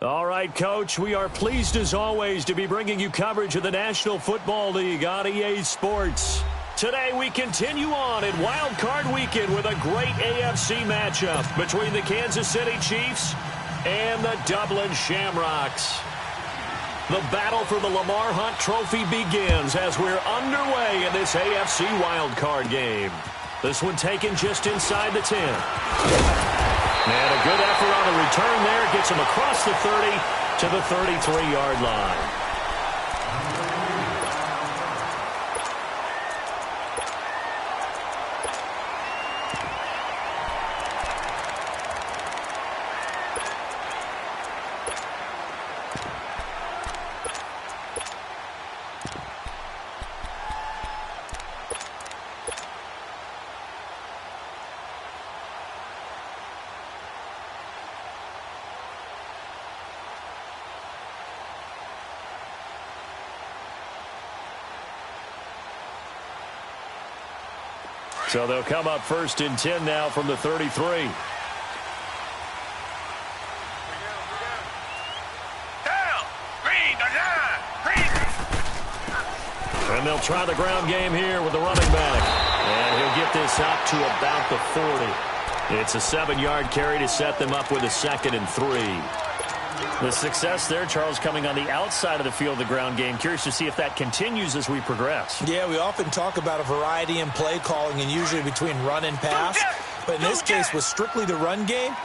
All right, Coach, we are pleased as always to be bringing you coverage of the National Football League on EA Sports. Today we continue on in Wildcard Weekend with a great AFC matchup between the Kansas City Chiefs and the Dublin Shamrocks. The battle for the Lamar Hunt Trophy begins as we're underway in this AFC wildcard game. This one taken just inside the 10. And a good effort on the return there. Gets him across the 30 to the 33-yard line. So they'll come up first and 10 now from the 33. And they'll try the ground game here with the running back. And he'll get this up to about the 40. It's a 7-yard carry to set them up with a 2nd and 3. The success there, Charles, coming on the outside of the field of the ground game. Curious to see if that continues as we progress. Yeah, we often talk about a variety in play calling and usually between run and pass. But in this case, with strictly the run game,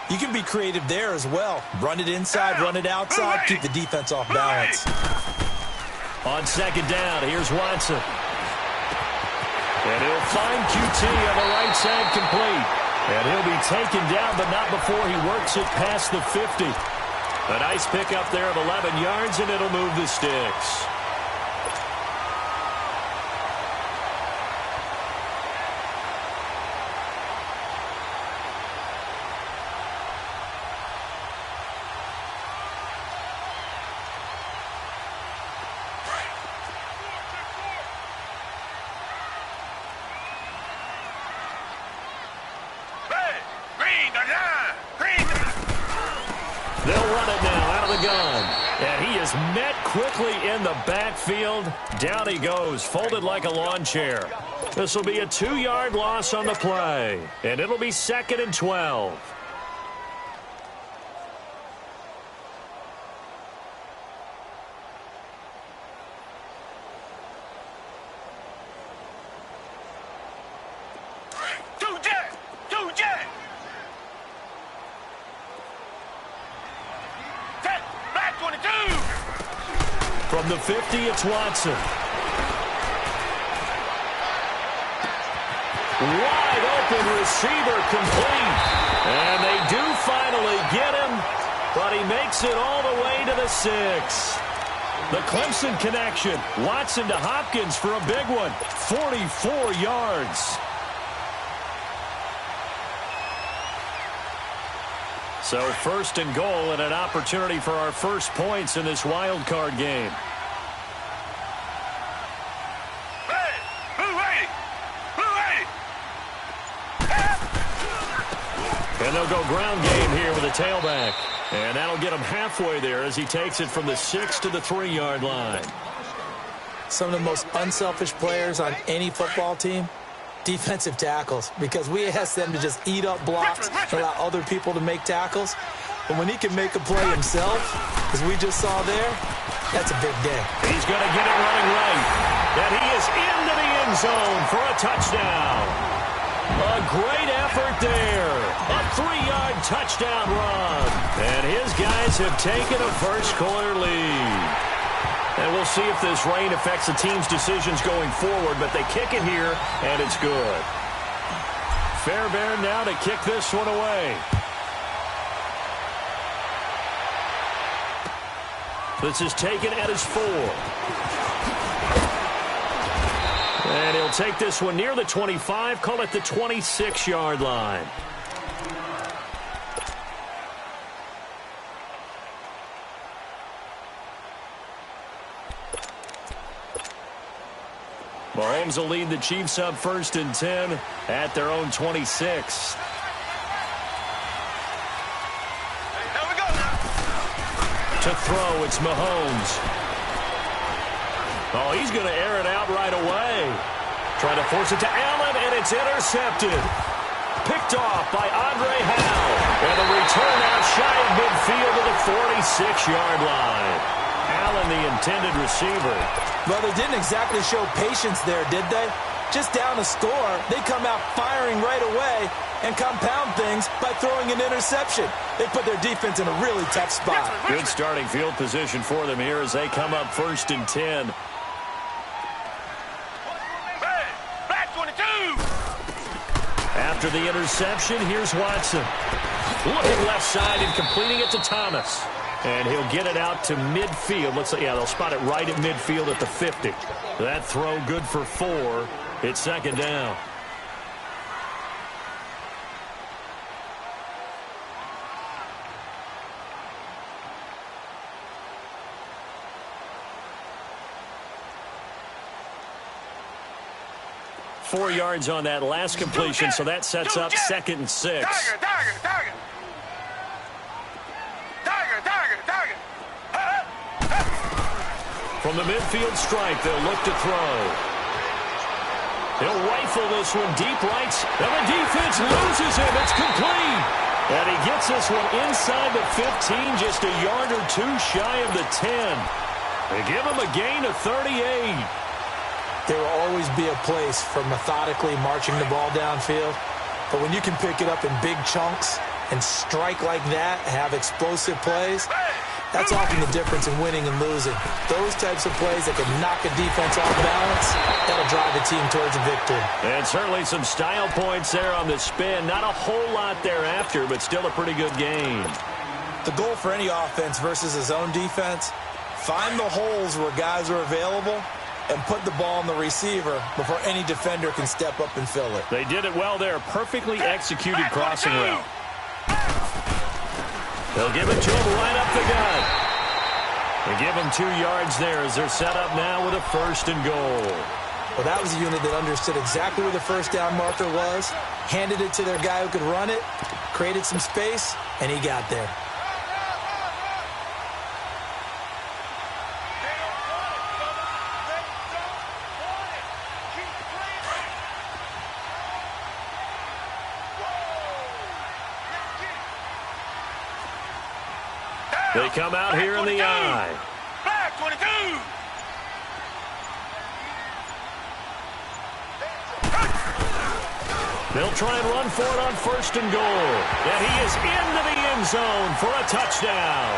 you can be creative there as well. Run it inside, run it outside, keep the defense off balance. On 2nd down, here's Watson. And he'll find QT on the right side complete. And he'll be taken down, but not before he works it past the 50. A nice pickup there of 11 yards, and it'll move the sticks. They'll run it now out of the gun. And he is met quickly in the backfield. Down he goes, folded like a lawn chair. This will be a 2-yard loss on the play. And it'll be 2nd and 12. From the 50, it's Watson. Wide open receiver complete. And they do finally get him, but he makes it all the way to the 6. The Clemson connection. Watson to Hopkins for a big one. 44 yards. So 1st and goal and an opportunity for our first points in this wild card game. And they'll go ground game here with a tailback. And that'll get him halfway there as he takes it from the 6 to the 3-yard line. Some of the most unselfish players on any football team, defensive tackles, because we ask them to just eat up blocks and allow other people to make tackles. But when he can make a play himself, as we just saw there, that's a big day. He's going to get it running right. And he is into the end zone for a touchdown. A great effort there. A 3-yard touchdown run. And his guys have taken a first-quarter lead. And we'll see if this rain affects the team's decisions going forward, but they kick it here, and it's good. Fairbairn now to kick this one away. This is taken at his 4. And he'll take this one near the 25, call it the 26-yard line. Mahomes will lead the Chiefs up 1st and 10 at their own 26. To throw, it's Mahomes. Oh, he's going to air it out right away. Trying to force it to Allen, and it's intercepted. Picked off by Andre Howe. And a return out shy of midfield to the 46-yard line. Allen, the intended receiver. Well, they didn't exactly show patience there, did they? Just down a score, they come out firing right away and compound things by throwing an interception. They put their defense in a really tough spot. Good starting field position for them here as they come up 1st and 10. After the interception, here's Watson. Looking left side and completing it to Thomas. And he'll get it out to midfield. Looks like, yeah, they'll spot it right at midfield at the 50. That throw good for 4. It's 2nd down. Four yards on that last completion, so that sets up 2nd and 6. From the midfield stripe, they'll look to throw. He'll rifle this one deep right, and the defense loses him. It's complete. And he gets this one inside the 15, just a yard or two shy of the 10. They give him a gain of 38. There will always be a place for methodically marching the ball downfield. But when you can pick it up in big chunks and strike like that, have explosive plays, that's often the difference in winning and losing. Those types of plays that can knock a defense off balance, that'll drive the team towards a victory. And certainly some style points there on the spin. Not a whole lot thereafter, but still a pretty good game. The goal for any offense versus his own defense, find the holes where guys are available and put the ball on the receiver before any defender can step up and fill it. They did it well there. Perfectly executed crossing route. They'll give it to him right up the gut. They give him 2 yards there as they're set up now with a 1st and goal. Well, that was a unit that understood exactly where the first down marker was, handed it to their guy who could run it, created some space, and he got there. They come out here in the eye. Flag 22. They'll try and run for it on 1st and goal. And he is into the end zone for a touchdown.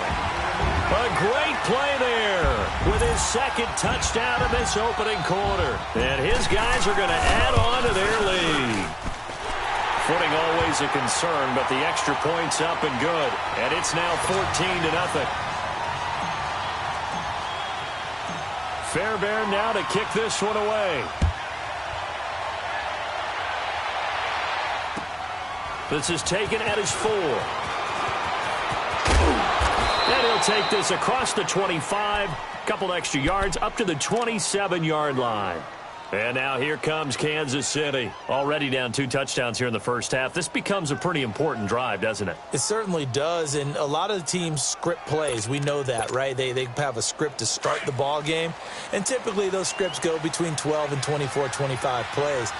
A great play there with his 2nd touchdown of this opening quarter. And his guys are going to add on to their lead. Footing always a concern, but the extra point's up and good. And it's now 14-0. Fairbairn now to kick this one away. This is taken at his 4. And he'll take this across the 25. Couple extra yards up to the 27-yard line. And now here comes Kansas City. Already down 2 touchdowns here in the first half. This becomes a pretty important drive, doesn't it? It certainly does, and a lot of the teams script plays. We know that, right? They have a script to start the ball game, and typically those scripts go between 12 and 24, 25 plays.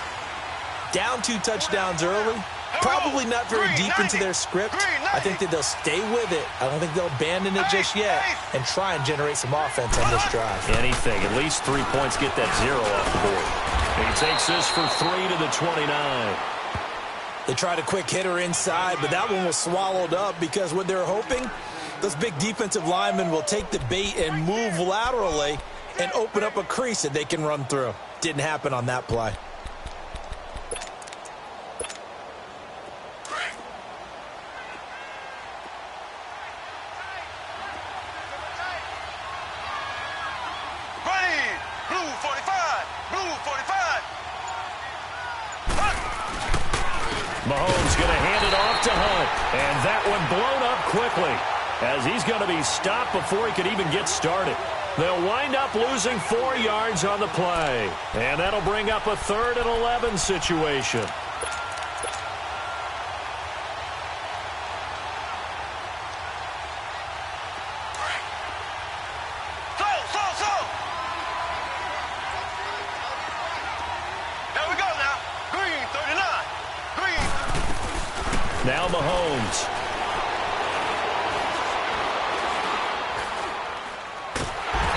Down 2 touchdowns early, probably not very deep into their script. I think that they'll stay with it. I don't think they'll abandon it just yet and try and generate some offense on this drive. Anything. At least 3 points, get that 0 off the board. He takes this for 3 to the 29. They tried a quick hitter inside, but that one was swallowed up because what they're hoping, those big defensive linemen will take the bait and move laterally and open up a crease that they can run through. Didn't happen on that play. Mahomes going to hand it off to Hunt. And that one blown up quickly as he's going to be stopped before he could even get started. They'll wind up losing 4 yards on the play. And that'll bring up a 3rd and 11 situation. Now Mahomes.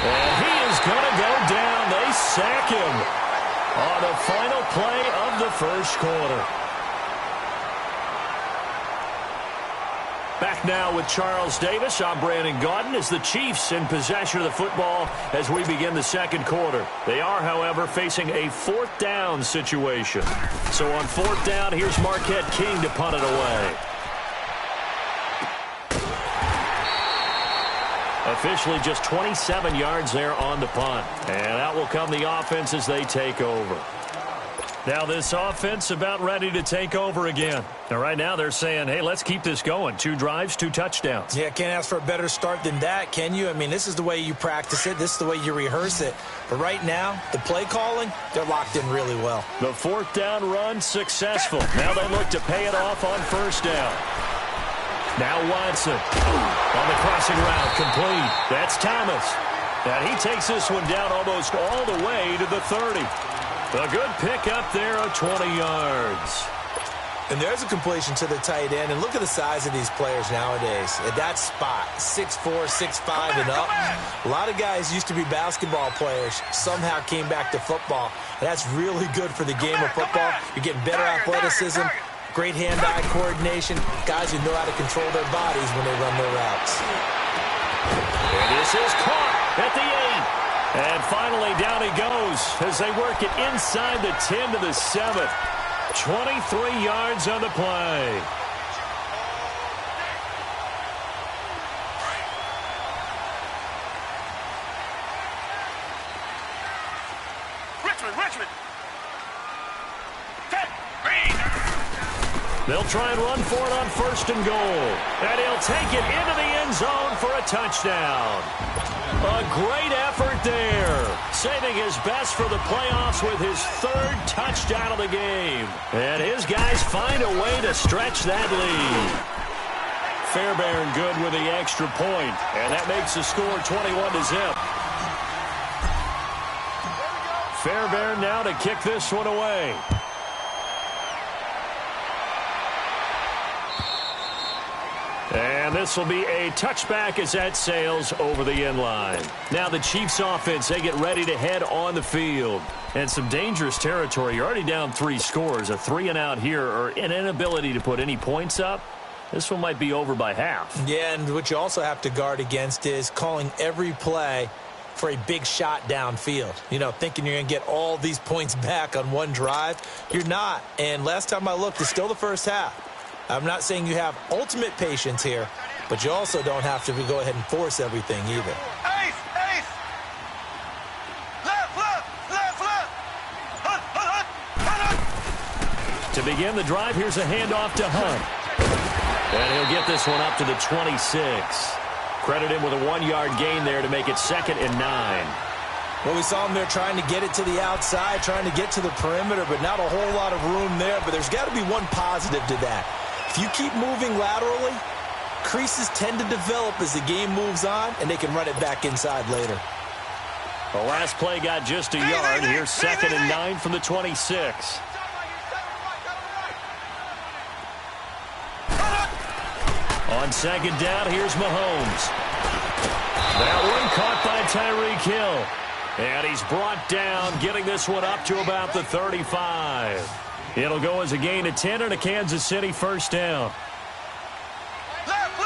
And he is going to go down. They sack him on the final play of the first quarter. Back now with Charles Davis. I'm Brandon Gaudin as the Chiefs in possession of the football as we begin the second quarter. They are, however, facing a fourth down situation. So on fourth down, here's Marquette King to punt it away. Officially just 27 yards there on the punt. And out will come the offense as they take over. Now this offense about ready to take over again. Now right now they're saying, hey, let's keep this going. 2 drives, 2 touchdowns. Yeah, can't ask for a better start than that, can you? I mean, this is the way you practice it. This is the way you rehearse it. But right now, the play calling, they're locked in really well. The fourth down run successful. Now they look to pay it off on first down. Now Watson on the crossing route, complete. That's Thomas. And he takes this one down almost all the way to the 30. A good pickup there of 20 yards. And there's a completion to the tight end. And look at the size of these players nowadays. At that spot, 6'4", 6'5", and up. A lot of guys used to be basketball players. Somehow came back to football. And that's really good for the game of football. You're getting better athleticism, great hand-eye coordination. Guys who know how to control their bodies when they run their routes. And this is caught at the 8. And finally, down he goes as they work it inside the 10 to the 7. 23 yards on the play. Richmond. They'll try and run for it on first and goal. And he'll take it into the end zone for a touchdown. A great effort there, saving his best for the playoffs with his 3rd touchdown of the game. And his guys find a way to stretch that lead. Fairbairn good with the extra point, and that makes the score 21-0. Fairbairn now to kick this one away. And this will be a touchback as that sails over the end line. Now the Chiefs offense, they get ready to head on the field. And some dangerous territory. You're already down 3 scores. A 3-and-out here or an inability to put any points up. This one might be over by half. Yeah, and what you also have to guard against is calling every play for a big shot downfield. You know, thinking you're going to get all these points back on one drive. You're not. And last time I looked, it's still the first half. I'm not saying you have ultimate patience here, but you also don't have to go ahead and force everything either. Ace! Left! To begin the drive, here's a handoff to Hunt. And he'll get this one up to the 26. Credit him with a 1-yard gain there to make it 2nd and 9. Well, we saw him there trying to get it to the outside, trying to get to the perimeter, but not a whole lot of room there. But there's got to be one positive to that. If you keep moving laterally, creases tend to develop as the game moves on, and they can run it back inside later. The last play got just a yard. Here's 2nd and 9 from the 26. On 2nd down, here's Mahomes. That one caught by Tyreek Hill. And he's brought down, getting this one up to about the 35. It'll go as a gain of 10 and a Kansas City first down. Left!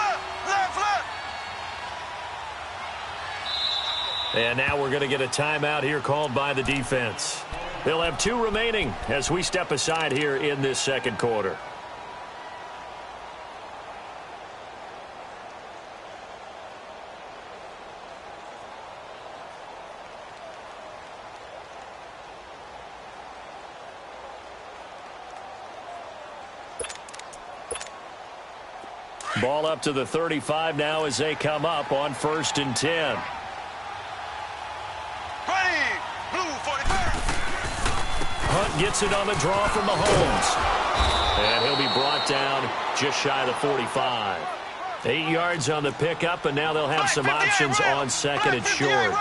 And now we're going to get a timeout here called by the defense. They'll have 2 remaining as we step aside here in this second quarter. Ball up to the 35 now as they come up on 1st and 10. Hunt gets it on the draw from Mahomes. And he'll be brought down just shy of the 45. 8 yards on the pickup, and now they'll have some options on 2nd and short.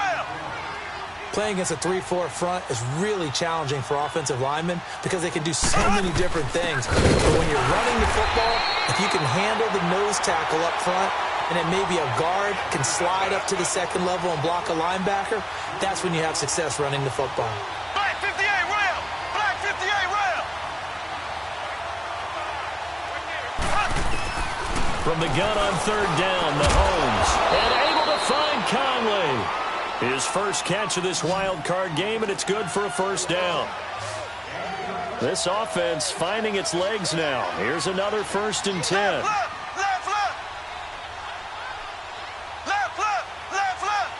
Playing against a 3-4 front is really challenging for offensive linemen because they can do so many different things. But when you're running the football, if you can handle the nose tackle up front, and then maybe a guard can slide up to the second level and block a linebacker, that's when you have success running the football. Black 58 rail! Black 58 rail! From the gun on third down, Mahomes. And able to find Conley. His first catch of this wild card game, and it's good for a first down. This offense finding its legs now. Here's another 1st and 10. Left, left, left! Left, left, left, left!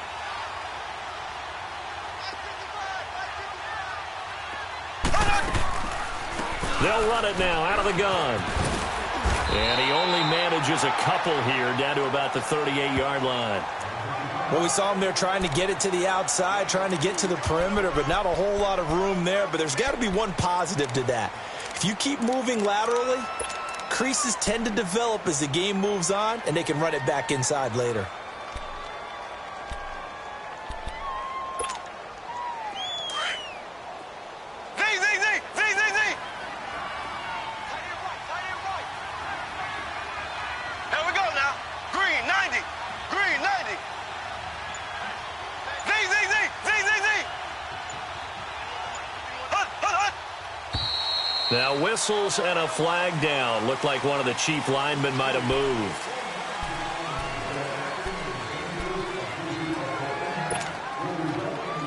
They'll run it now out of the gun. And he only manages a couple here down to about the 38-yard line. Well, we saw him there trying to get it to the outside, trying to get to the perimeter, but not a whole lot of room there. But there's got to be one positive to that. If you keep moving laterally, creases tend to develop as the game moves on, and they can run it back inside later. Now whistles and a flag down. Looked like one of the chief linemen might have moved.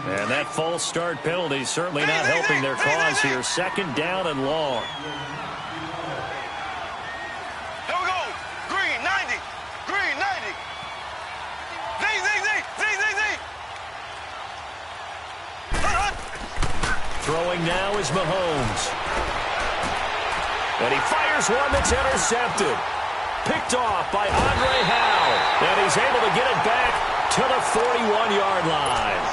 And that false start penalty certainly not helping their cause here. 2nd down and long. Here we go. Green 90. Green 90. Throwing now is Mahomes. And he fires one that's intercepted. Picked off by Andre Howe. And he's able to get it back to the 41-yard line.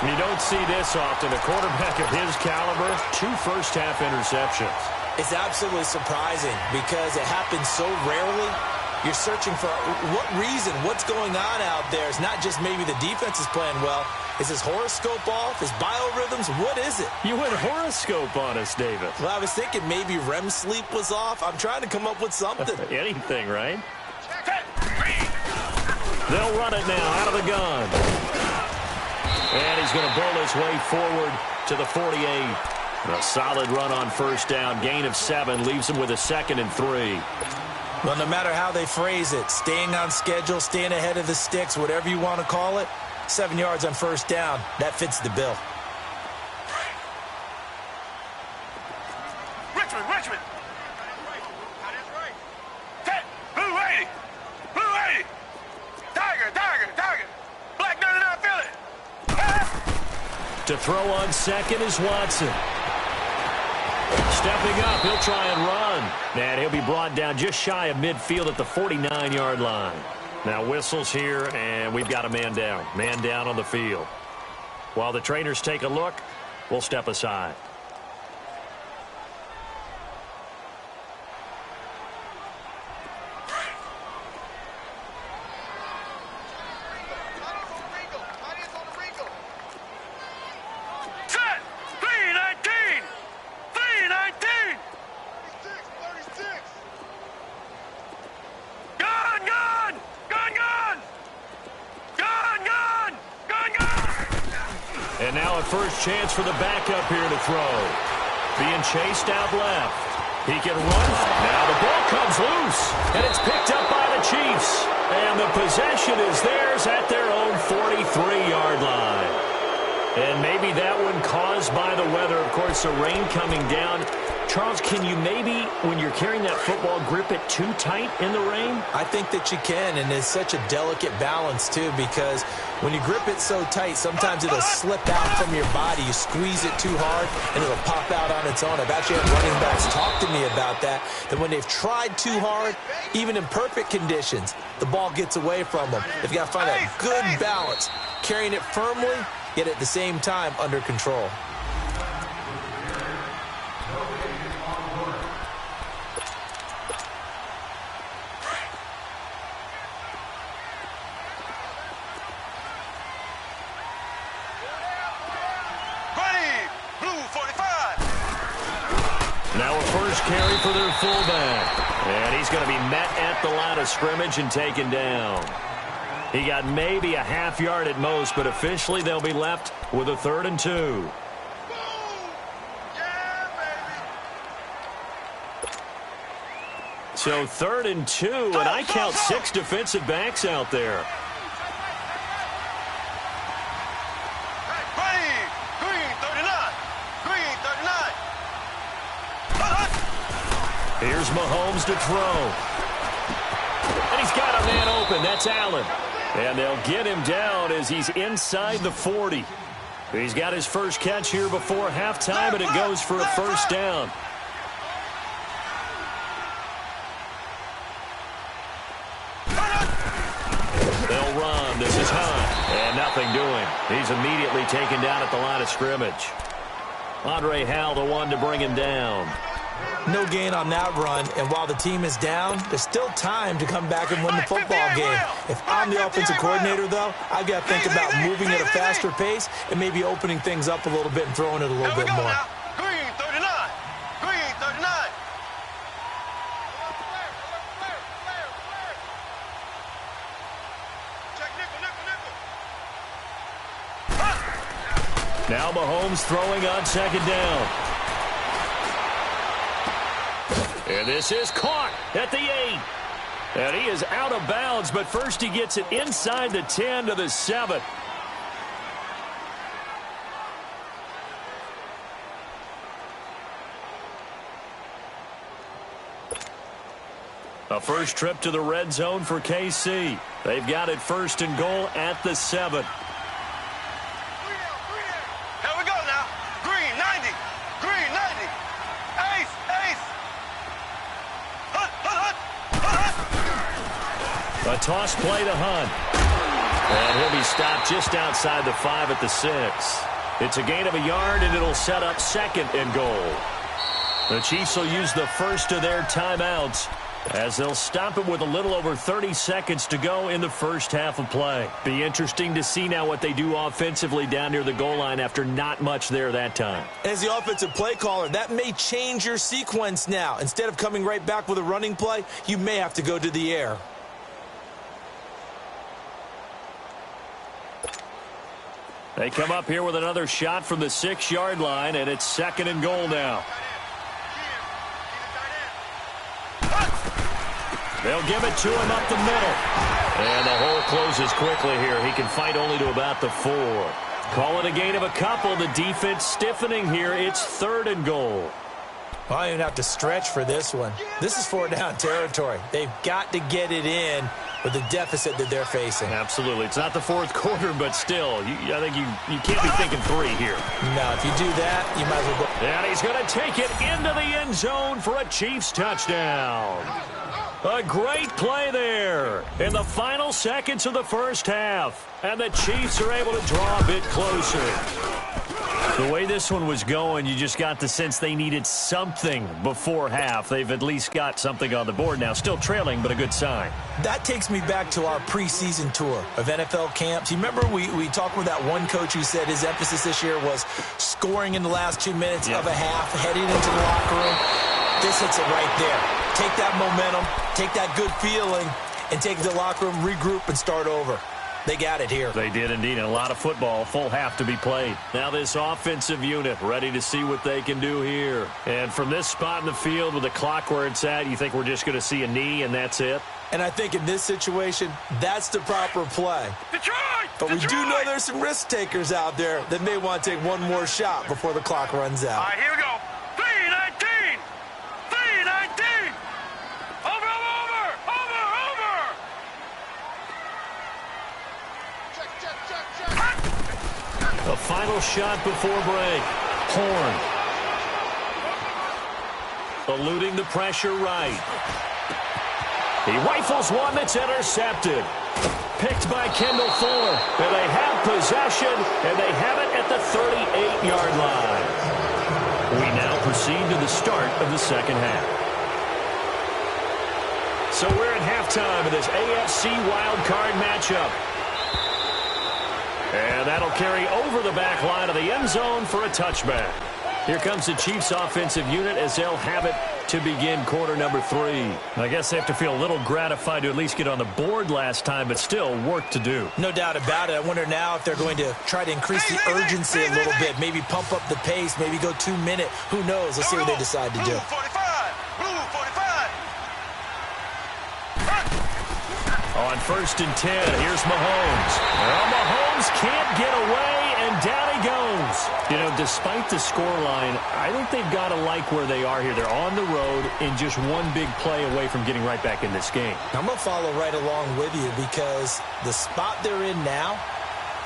You don't see this often. A quarterback of his caliber, 2 first-half interceptions. It's absolutely surprising because it happens so rarely. You're searching for what reason, what's going on out there. It's not just maybe the defense is playing well. Is his horoscope off? His biorhythms? What is it? You went horoscope on us, David. Well, I was thinking maybe REM sleep was off. I'm trying to come up with something. Anything, right? They'll run it now out of the gun. And he's going to bull his way forward to the 48. A solid run on first down. Gain of 7 leaves him with a 2nd and 3. Well, no matter how they phrase it, staying on schedule, staying ahead of the sticks, whatever you want to call it, 7 yards on first down, that fits the bill. Richmond. Blue 80. Blue 80. Tiger. Black 99 Philly. To throw on 2nd is Watson. Stepping up, he'll try and run. And he'll be brought down just shy of midfield at the 49-yard line. Now whistles here, and we've got a man down. Man down on the field. While the trainers take a look, we'll step aside. And now a first chance for the backup here to throw. Being chased out left. He can run. Now the ball comes loose. And it's picked up by the Chiefs. And the possession is theirs at their own 43-yard line. And maybe that one caused by the weather. Of course, the rain coming down. Charles, can you maybe, when you're carrying that football, grip it too tight in the rain? I think that you can, and it's such a delicate balance, too, because when you grip it so tight, sometimes it'll slip out from your body. You squeeze it too hard, and it'll pop out on its own. I've actually had running backs talk to me about that when they've tried too hard, even in perfect conditions, the ball gets away from them. They've got to find a good balance, carrying it firmly, yet at the same time under control. Now a first carry for their fullback. And he's going to be met at the line of scrimmage and taken down. He got maybe a half yard at most, but officially they'll be left with a 3rd and 2. So 3rd and 2, and I count 6 defensive backs out there. Here's Mahomes to throw. And he's got a man open. That's Allen. And they'll get him down as he's inside the 40. He's got his first catch here before halftime, and it goes for a first down. They'll run. This is Hunt. And nothing doing. He's immediately taken down at the line of scrimmage. Andre Howell, the one to bring him down. No gain on that run, and while the team is down, there's still time to come back and win the football game. If I'm the offensive coordinator, though, I've got to think about moving at a faster pace and maybe opening things up a little bit and throwing it a little bit more. Green 39. Green 39. Check nickel. Now Mahomes throwing on 2nd down. And this is caught at the 8. And he is out of bounds, but first he gets it inside the 10 to the 7. A first trip to the red zone for KC. They've got it 1st and goal at the 7. Here we go now. Green 90. Green 90. Ace. A toss play to Hunt. And he'll be stopped just outside the 5 at the 6. It's a gain of a yard, and it'll set up 2nd and goal. The Chiefs will use the first of their timeouts as they'll stop it with a little over 30 seconds to go in the first half of play. Be interesting to see now what they do offensively down near the goal line after not much there that time. As the offensive play caller, that may change your sequence now. Instead of coming right back with a running play, you may have to go to the air. They come up here with another shot from the 6-yard line, and it's 2nd and goal now. They'll give it to him up the middle. And the hole closes quickly here. He can fight only to about the 4. Call it a gain of a couple. The defense stiffening here. It's 3rd and goal. Well, I don't even have to stretch for this one. This is 4-down territory. They've got to get it in with the deficit that they're facing. Absolutely. It's not the 4th quarter, but still, I think you can't be thinking 3 here. No, if you do that, you might as well go. And he's going to take it into the end zone for a Chiefs touchdown. A great play there in the final seconds of the first half. And the Chiefs are able to draw a bit closer. The way this one was going, you just got the sense they needed something before half. They've at least got something on the board now. Still trailing, but a good sign. That takes me back to our preseason tour of NFL camps. You remember we talked with that one coach who said his emphasis this year was scoring in the last 2 minutes of a half, heading into the locker room. This hits it right there. Take that momentum, take that good feeling, and take the locker room, regroup, and start over. They got it here. They did indeed, and a lot of football, full half to be played. Now this offensive unit ready to see what they can do here. And from this spot in the field with the clock where it's at, you think we're just going to see a knee and that's it? And I think in this situation, that's the proper play. Detroit! But we do know there's some risk takers out there that may want to take one more shot before the clock runs out. All right, here we go. 319! 319! Over! A final shot before break. Horn. Eluding the pressure right. He rifles one that's intercepted. Picked by Kendall Fuller. And they have possession, and they have it at the 38-yard line. We now proceed to the start of the second half. So we're at halftime of this AFC Wildcard matchup. And that'll carry over the back line of the end zone for a touchback. Here comes the Chiefs offensive unit as they'll have it to begin quarter number 3. I guess they have to feel a little gratified to at least get on the board last time, but still work to do. No doubt about it. I wonder now if they're going to try to increase the urgency a little bit, maybe pump up the pace, maybe go 2-minute. Who knows? Let's see what they decide to do. On 1st and 10, here's Mahomes. Well, Mahomes can't get away, and down he goes. You know, despite the scoreline, I think they've got to like where they are here. They're on the road and just one big play away from getting right back in this game. I'm going to follow right along with you because the spot they're in now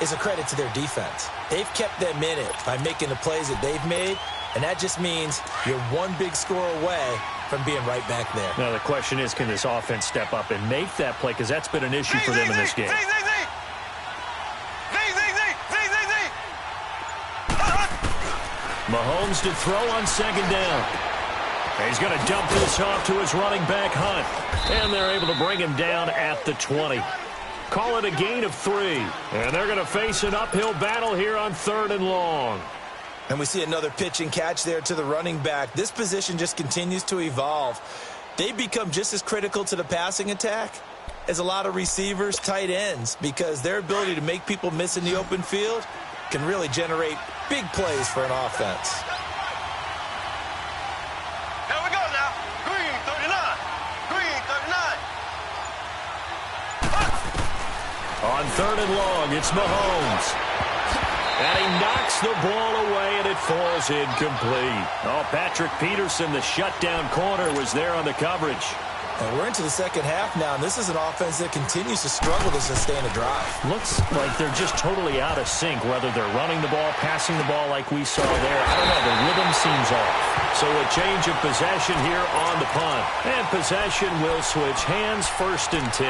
is a credit to their defense. They've kept them in it by making the plays that they've made, and that just means you're one big score away from being right back there. Now, the question is, can this offense step up and make that play? Because that's been an issue for them in this game. Mahomes to throw on 2nd down. He's going to dump this off to his running back, Hunt. And they're able to bring him down at the 20. Call it a gain of 3. And they're going to face an uphill battle here on 3rd and long. And we see another pitch and catch there to the running back. This position just continues to evolve. They become just as critical to the passing attack as a lot of receivers, tight ends, because their ability to make people miss in the open field can really generate big plays for an offense. Here we go now. Green 39. Green 39. On 3rd and long, it's Mahomes. And he knocks the ball away, and it falls incomplete. Oh, Patrick Peterson, the shutdown corner, was there on the coverage. And we're into the second half now, and this is an offense that continues to struggle to sustain a drive. Looks like they're just totally out of sync, whether they're running the ball, passing the ball like we saw there. I don't know, the rhythm seems off. So a change of possession here on the punt. And possession will switch hands, 1st and 10.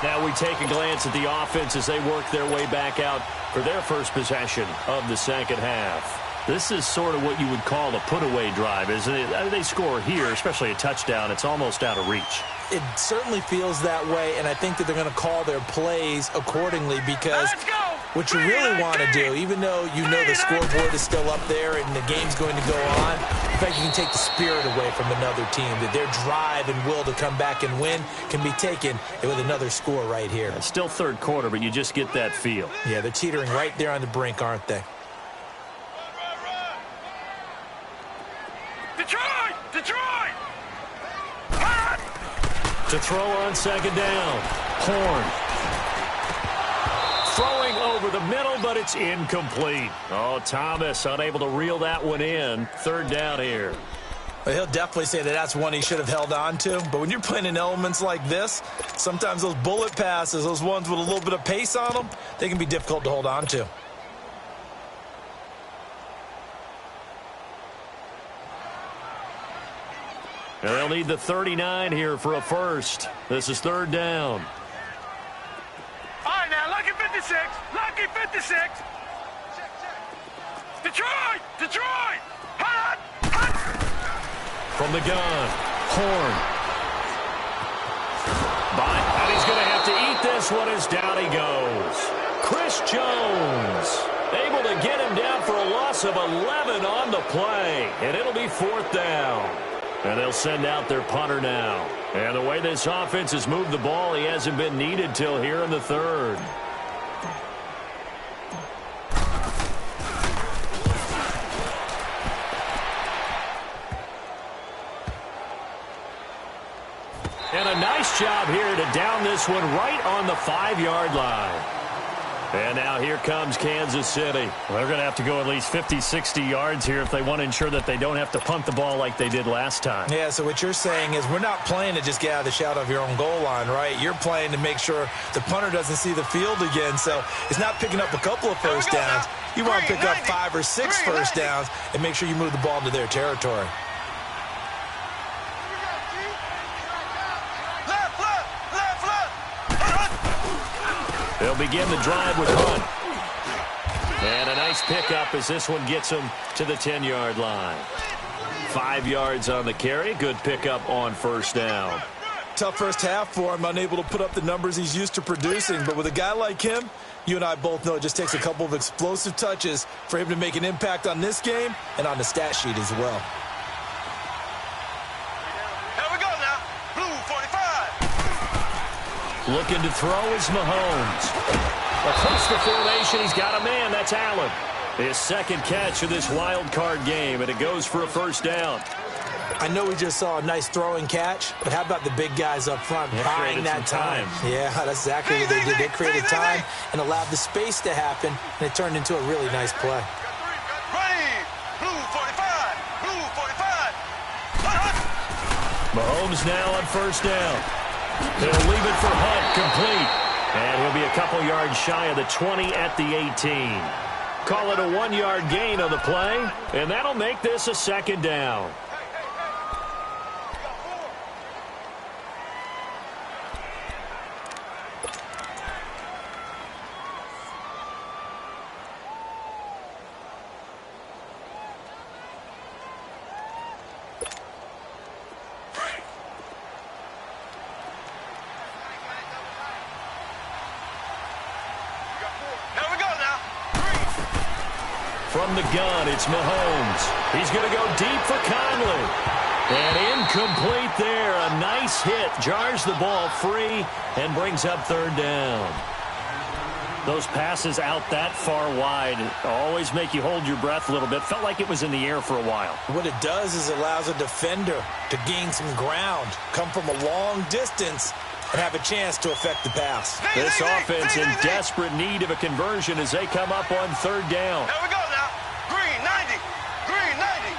Now we take a glance at the offense as they work their way back out for their first possession of the second half. This is sort of what you would call a put-away drive, isn't it? They score here, especially a touchdown. It's almost out of reach. It certainly feels that way, and I think that they're going to call their plays accordingly because what you really want to do, even though you know the scoreboard is still up there and the game's going to go on, in fact, you can take the spirit away from another team, that their drive and will to come back and win can be taken with another score right here. It's still 3rd quarter, but you just get that feel. Yeah, they're teetering right there on the brink, aren't they? Detroit! To throw on 2nd down. Horn. Throwing over the middle, but it's incomplete. Oh, Thomas unable to reel that one in. 3rd down here. Well, he'll definitely say that that's one he should have held on to. But when you're playing in elements like this, sometimes those bullet passes, those ones with a little bit of pace on them, they can be difficult to hold on to. And they'll need the 39 here for a first. This is 3rd down. All right, now, lucky 56. Lucky 56. Detroit! Hot! From the gun, Horn. And he's going to have to eat this one as down he goes. Chris Jones able to get him down for a loss of 11 on the play. And it'll be 4th down. And they'll send out their punter now. And the way this offense has moved the ball, he hasn't been needed till here in the 3rd. And a nice job here to down this one right on the 5-yard line. And now here comes Kansas City. Well, they're going to have to go at least 50, 60 yards here if they want to ensure that they don't have to punt the ball like they did last time. Yeah, so what you're saying is we're not playing to just get out of the shadow of your own goal line, right? You're playing to make sure the punter doesn't see the field again. So it's not picking up a couple of first downs. You want to pick up 5 or 6 first downs and make sure you move the ball into their territory. They'll begin the drive with Hunt. And a nice pickup as this one gets him to the 10-yard line. 5 yards on the carry. Good pickup on 1st down. tough first half for him, unable to put up the numbers he's used to producing. But with a guy like him, you and I both know it just takes a couple of explosive touches for him to make an impact on this game and on the stat sheet as well. Here we go now. Blue 45. Looking to throw is Mahomes. Across the formation, he's got a man. That's Allen. His second catch of this wild card game, and it goes for a first down. I know we just saw a nice throwing catch, but how about the big guys up front buying that time? Yeah, that's exactly what they did. They created time and allowed the space to happen, and it turned into a really nice play. Ready. Blue 45. Blue 45. Mahomes now on first down. He'll leave it for Hunt, complete. And he'll be a couple yards shy of the 20 at the 18. Call it a 1-yard gain on the play, and that'll make this a second down. From the gun, it's Mahomes. He's going to go deep for Conley. And incomplete there. A nice hit. Jars the ball free and brings up third down. Those passes out that far wide always make you hold your breath a little bit. Felt like it was in the air for a while. What it does is it allows a defender to gain some ground, come from a long distance, and have a chance to affect the pass. This offense in desperate need of a conversion as they come up on third down. Here we go now. Green 90. Green 90.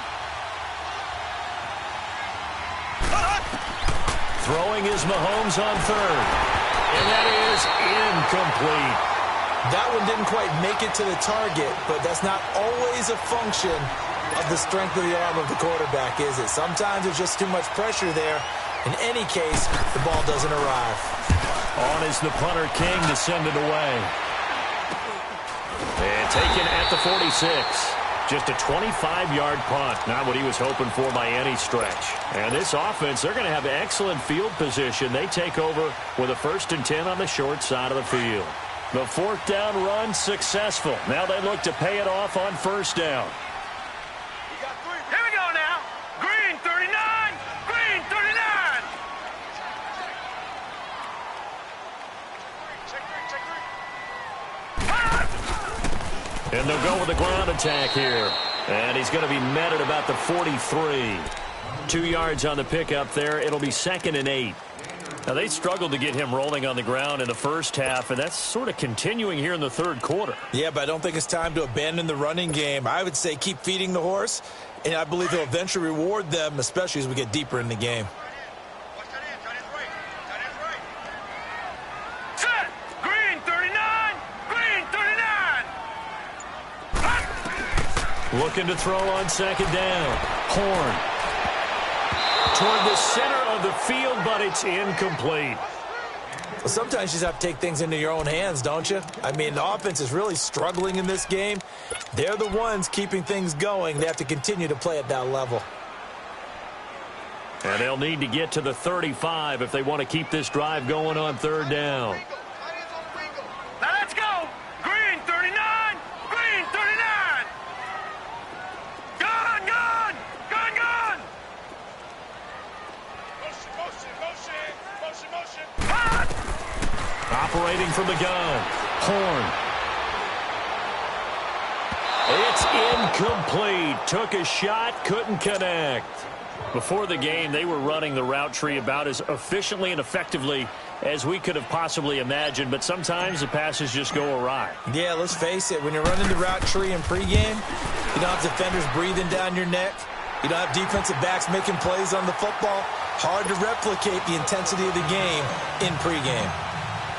Throwing is Mahomes on third. And that is incomplete. That one didn't quite make it to the target, but that's not always a function of the strength of the arm of the quarterback, is it? Sometimes there's just too much pressure there. In any case, the ball doesn't arrive. On is the punter, King, to send it away. And taken at the 46. Just a 25-yard punt. Not what he was hoping for by any stretch. And this offense, they're going to have excellent field position. They take over with a 1st and 10 on the short side of the field. The 4th down run successful. Now they look to pay it off on first down. Here we go now. Green 39. Green 39. And they'll go with the ground attack here. And he's going to be met at about the 43. 2 yards on the pickup there. It'll be 2nd and 8. Now, they struggled to get him rolling on the ground in the first half, and that's sort of continuing here in the third quarter. Yeah, but I don't think it's time to abandon the running game. I would say keep feeding the horse, and I believe he'll eventually reward them, especially as we get deeper in the game. Set. Green 39. Green 39. Looking to throw on 2nd down. Horn. Toward the center of the field, but it's incomplete. Well, sometimes you just have to take things into your own hands, don't you? I mean, the offense is really struggling in this game. They're the ones keeping things going. They have to continue to play at that level. And they'll need to get to the 35 if they want to keep this drive going on third down. Now let's go. Green 39. Green 39. Gun, gun. Gun, gun. Motion. Operating from the gun. Horn. It's incomplete. Took a shot, couldn't connect. Before the game, they were running the route tree about as efficiently and effectively as we could have possibly imagined, but sometimes the passes just go awry. Yeah, let's face it. When you're running the route tree in pregame, you don't have defenders breathing down your neck. You don't have defensive backs making plays on the football. Hard to replicate the intensity of the game in pregame.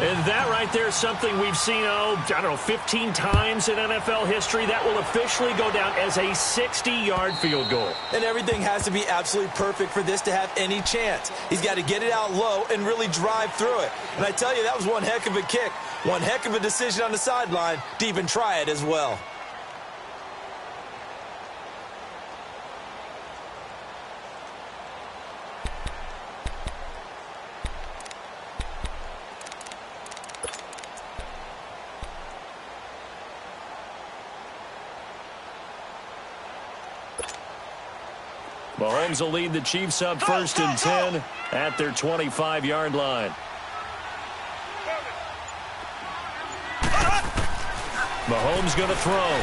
And that right there is something we've seen, 15 times in NFL history. That will officially go down as a 60-yard field goal. And everything has to be absolutely perfect for this to have any chance. He's got to get it out low and really drive through it. And I tell you, that was one heck of a kick. One heck of a decision on the sideline to even try it as well. Mahomes will lead the Chiefs up 1st and 10 at their 25-yard line. Mahomes going to throw.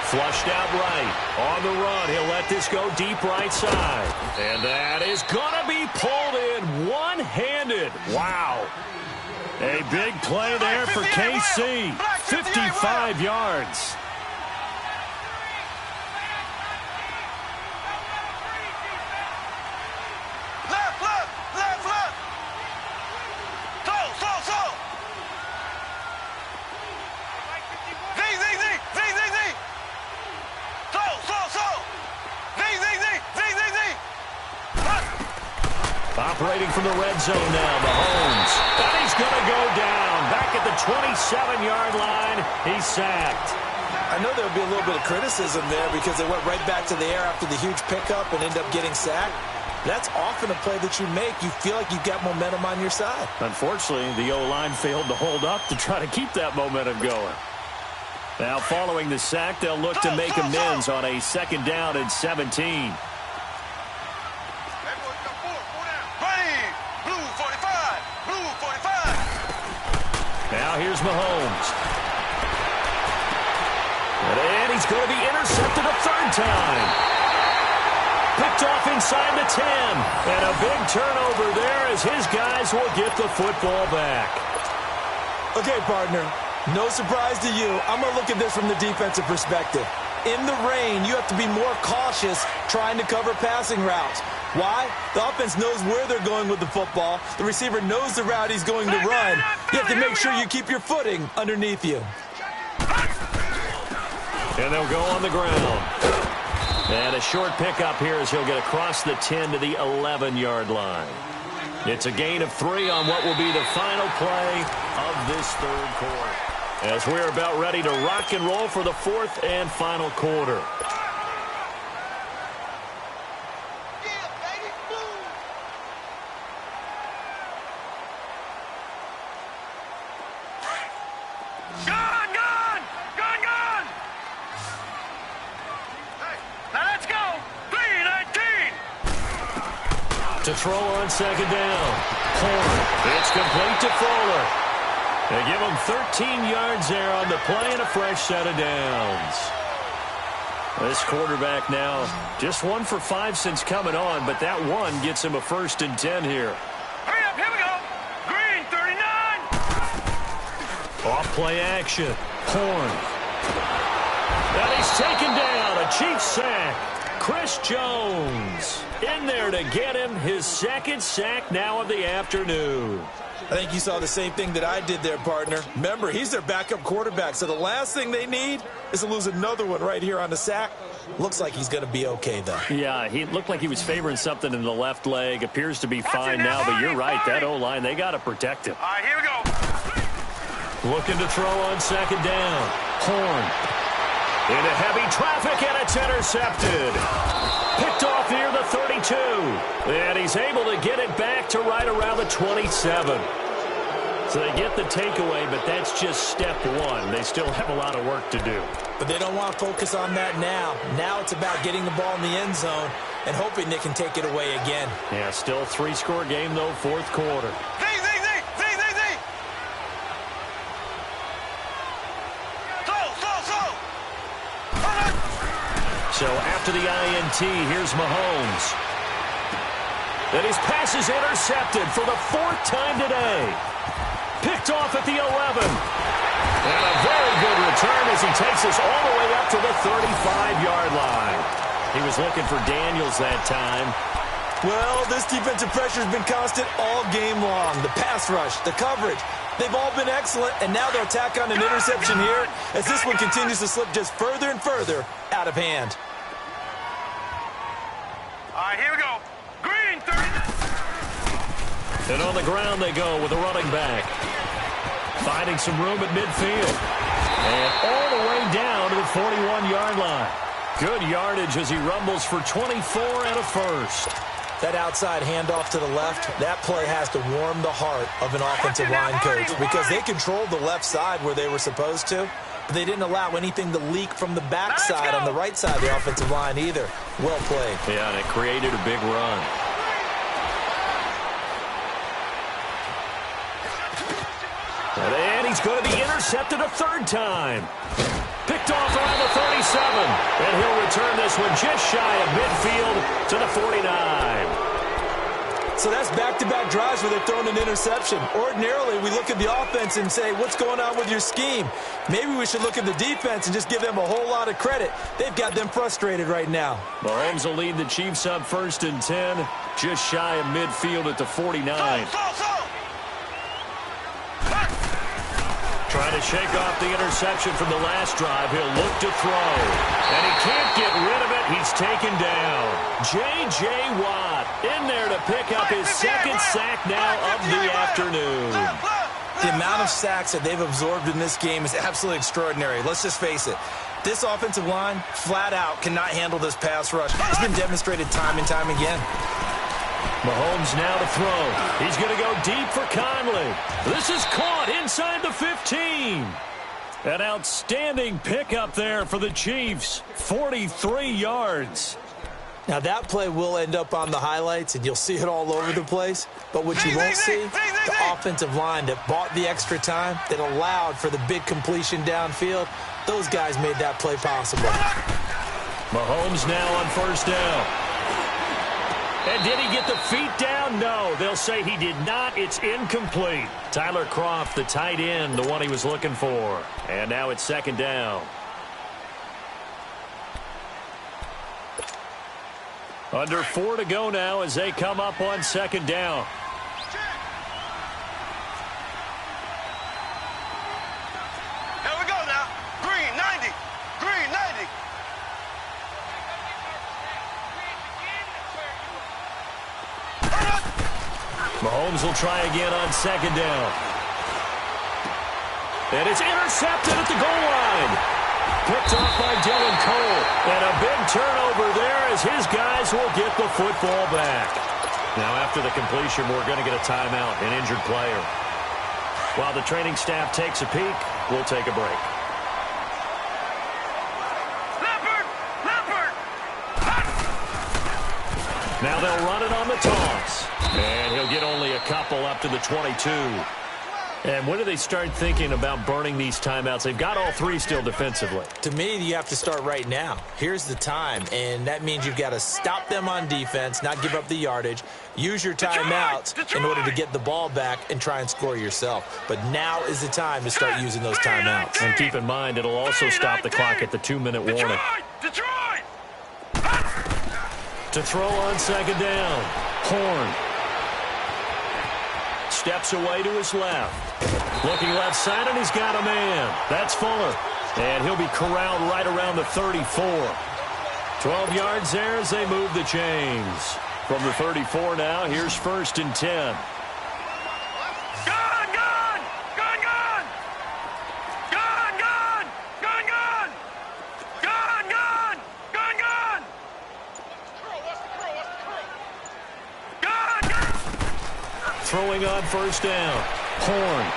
Flushed out right. On the run, he'll let this go deep right side. And that is going to be pulled in one-handed. Wow. A big play there for KC. 55 yards. Operating from the red zone now, Mahomes. And he's going to go down. Back at the 27-yard line, he's sacked. I know there'll be a little bit of criticism there because they went right back to the air after the huge pickup and ended up getting sacked. That's often a play that you make. You feel like you've got momentum on your side. Unfortunately, the O-line failed to hold up to try to keep that momentum going. Now, following the sack, they'll look to make amends on a 2nd down and 17. Now here's Mahomes. And he's going to be intercepted a 3rd time. Picked off inside the 10. And a big turnover there as his guys will get the football back. Okay, partner, no surprise to you. I'm going to look at this from the defensive perspective. In the rain, you have to be more cautious trying to cover passing routes. Why? The offense knows where they're going with the football. The receiver knows the route he's going to run. You have to make sure you keep your footing underneath you. And they'll go on the ground. And a short pickup here as he'll get across the 10 to the 11-yard line. It's a gain of 3 on what will be the final play of this 3rd quarter. As we're about ready to rock and roll for the 4th and final quarter. To throw on 2nd down. It's complete to Fuller. They give him 13 yards there on the play and a fresh set of downs. This quarterback now just 1 for 5 since coming on, but that one gets him a 1st and 10 here. Hurry up, here we go. Green, 39. Off play action. Horn. And he's taken down. A Chiefs sack. Chris Jones in there to get him his 2nd sack now of the afternoon. I think you saw the same thing that I did there, partner. Remember, he's their backup quarterback, so the last thing they need is to lose another one right here on the sack. Looks like he's going to be okay, though. Yeah, he looked like he was favoring something in the left leg. Appears to be fine now, but you're right. That O-line, they got to protect him. All right, here we go. Looking to throw on 2nd down. Horn. Into heavy traffic, and it's intercepted. Picked off near the 32. And he's able to get it back to right around the 27. So they get the takeaway, but that's just step 1. They still have a lot of work to do. But they don't want to focus on that now. Now it's about getting the ball in the end zone and hoping they can take it away again. Yeah, still 3-score game, though, 4th quarter. So after the INT, here's Mahomes. And his pass is intercepted for the 4th time today. Picked off at the 11. And a very good return as he takes us all the way up to the 35-yard line. He was looking for Daniels that time. Well, this defensive pressure has been constant all game long. The pass rush, the coverage, they've all been excellent, and now they'll tack on an interception here as this one continues to slip just further and further out of hand. All right, here we go. Green, 30. And on the ground they go with a running back. Finding some room at midfield. And all the way down to the 41-yard line. Good yardage as he rumbles for 24 and a 1st. That outside handoff to the left, that play has to warm the heart of an offensive line coach because they controlled the left side where they were supposed to, but they didn't allow anything to leak from the backside on the right side of the offensive line either. Well played. Yeah, and it created a big run. And he's going to be intercepted a third time. Picked off around the 37. And he'll return this one just shy of midfield to the 49. So that's back-to-back drives where they're throwing an interception. Ordinarily, we look at the offense and say, what's going on with your scheme? Maybe we should look at the defense and just give them a whole lot of credit. They've got them frustrated right now. Mahomes will lead the Chiefs up 1st and 10, just shy of midfield at the 49. Trying to shake off the interception from the last drive. He'll look to throw. And he can't get rid of it. He's taken down. J.J. Watt in there to pick up his second sack now of the afternoon. The amount of sacks that they've absorbed in this game is absolutely extraordinary. Let's just face it. This offensive line, flat out, cannot handle this pass rush. It's been demonstrated time and time again. Mahomes now to throw. He's going to go deep for Conley. This is caught inside the 15. An outstanding pickup there for the Chiefs. 43 yards. Now, that play will end up on the highlights, and you'll see it all over the place. But what you won't see, the offensive line that bought the extra time, that allowed for the big completion downfield, those guys made that play possible. Mahomes now on 1st down. And did he get the feet down? No. They'll say he did not. It's incomplete. Tyler Kroft, the tight end, the one he was looking for. And now it's 2nd down. Under 4 to go now as they come up on 2nd down. Here we go now. Green, 90. Green, 90. Mahomes will try again on 2nd down. And it's intercepted at the goal line. Picked off by Dylan Cole. And a big turnover there as his guys will get the football back. Now after the completion, we're going to get a timeout, an injured player. While the training staff takes a peek, we'll take a break. Now they'll run it on the toss. And he'll get only a couple up to the 22. And when do they start thinking about burning these timeouts? They've got all 3 still defensively. To me, you have to start right now. Here's the time, and that means you've got to stop them on defense, not give up the yardage, use your timeouts in order to get the ball back and try and score yourself. But now is the time to start using those timeouts. And keep in mind, it'll also stop the clock at the 2-minute warning. Detroit! To throw on 2nd down. Horn. Steps away to his left. Looking left side, and he's got a man. That's Fuller. And he'll be corralled right around the 34. 12 yards there as they move the chains. From the 34 now, here's 1st and 10. Gun, gun! Gun, gun! Gun, gun! Gun, gun! Gun, gun! Gun, gun! Gun, gun! Throwing on 1st down. Horn.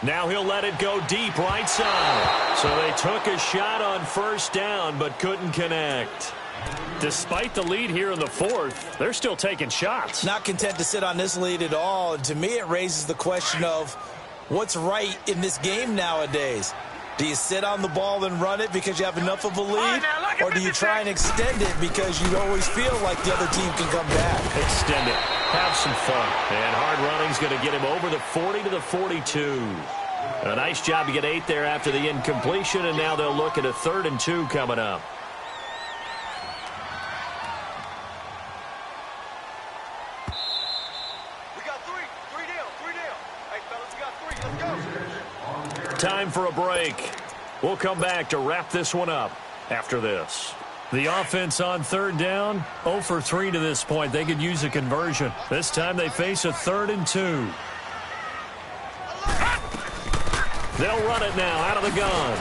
Now he'll let it go deep right side. So they took a shot on 1st down but couldn't connect. Despite the lead here in the 4th, they're still taking shots. Not content to sit on this lead at all. And to me, it raises the question of what's right in this game nowadays. Do you sit on the ball and run it because you have enough of a lead? Or do you try and extend it because you always feel like the other team can come back? Extend it. Have some fun. And hard running's going to get him over the 40 to the 42. A nice job to get 8 there after the incompletion, and now they'll look at a 3rd and 2 coming up. We got 3. 3 down. 3 down. Hey, fellas, we got 3. Let's go. Time for a break. We'll come back to wrap this one up after this. The offense on 3rd down, 0 for 3 to this point. They could use a conversion. This time they face a 3rd and 2. They'll run it now out of the gun.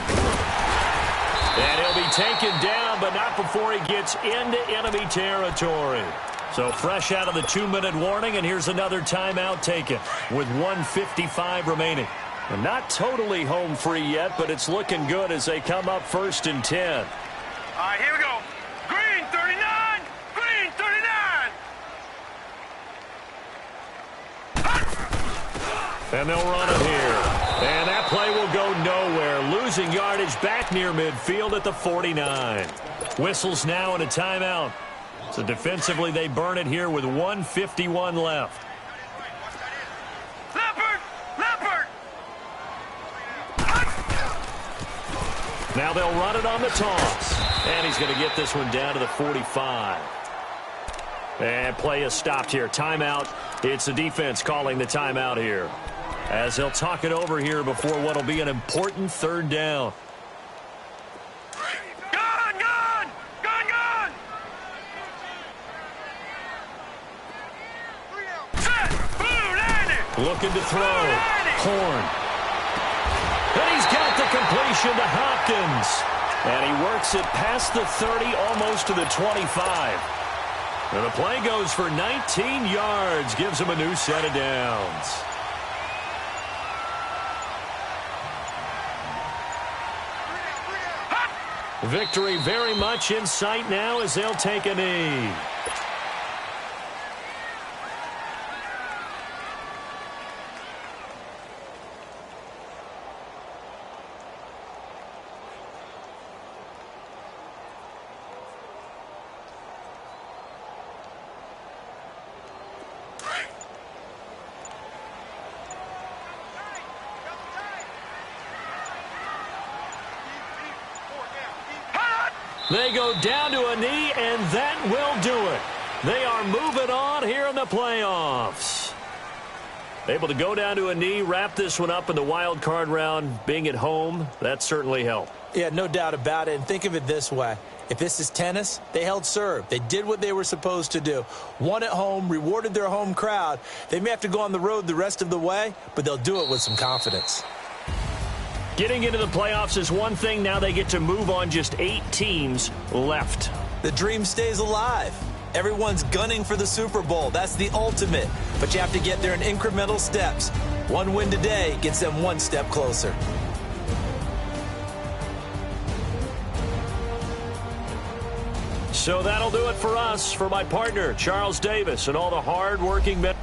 And he'll be taken down, but not before he gets into enemy territory. So fresh out of the 2-minute warning, and here's another timeout taken with 1:55 remaining. And not totally home free yet, but it's looking good as they come up 1st and 10. All right, here we go. Green 39. Green 39. And they'll run it here. And that play will go nowhere. Losing yardage back near midfield at the 49. Whistles now and a timeout. So defensively, they burn it here with 1:51 left. Leopard! Leopard! Now they'll run it on the toss. And he's going to get this one down to the 45. And play is stopped here. Timeout. It's the defense calling the timeout here, as they'll talk it over here before what will be an important 3rd down. Gun! Gun! Gun! Gun! Set! Blue landed! Looking to throw. Horn. And he's got the completion to Hopkins. And he works it past the 30, almost to the 25. And the play goes for 19 yards. Gives him a new set of downs. Victory very much in sight now as they'll take a knee. They go down to a knee, and that will do it. They are moving on here in the playoffs. Able to go down to a knee, wrap this one up in the wild card round. Being at home, that certainly helped. Yeah, no doubt about it. And think of it this way. If this is tennis, they held serve. They did what they were supposed to do. Won at home, rewarded their home crowd. They may have to go on the road the rest of the way, but they'll do it with some confidence. Getting into the playoffs is one thing. Now they get to move on. Just 8 teams left. The dream stays alive. Everyone's gunning for the Super Bowl. That's the ultimate. But you have to get there in incremental steps. One win today gets them one step closer. So that'll do it for us. For my partner, Charles Davis, and all the hard-working men.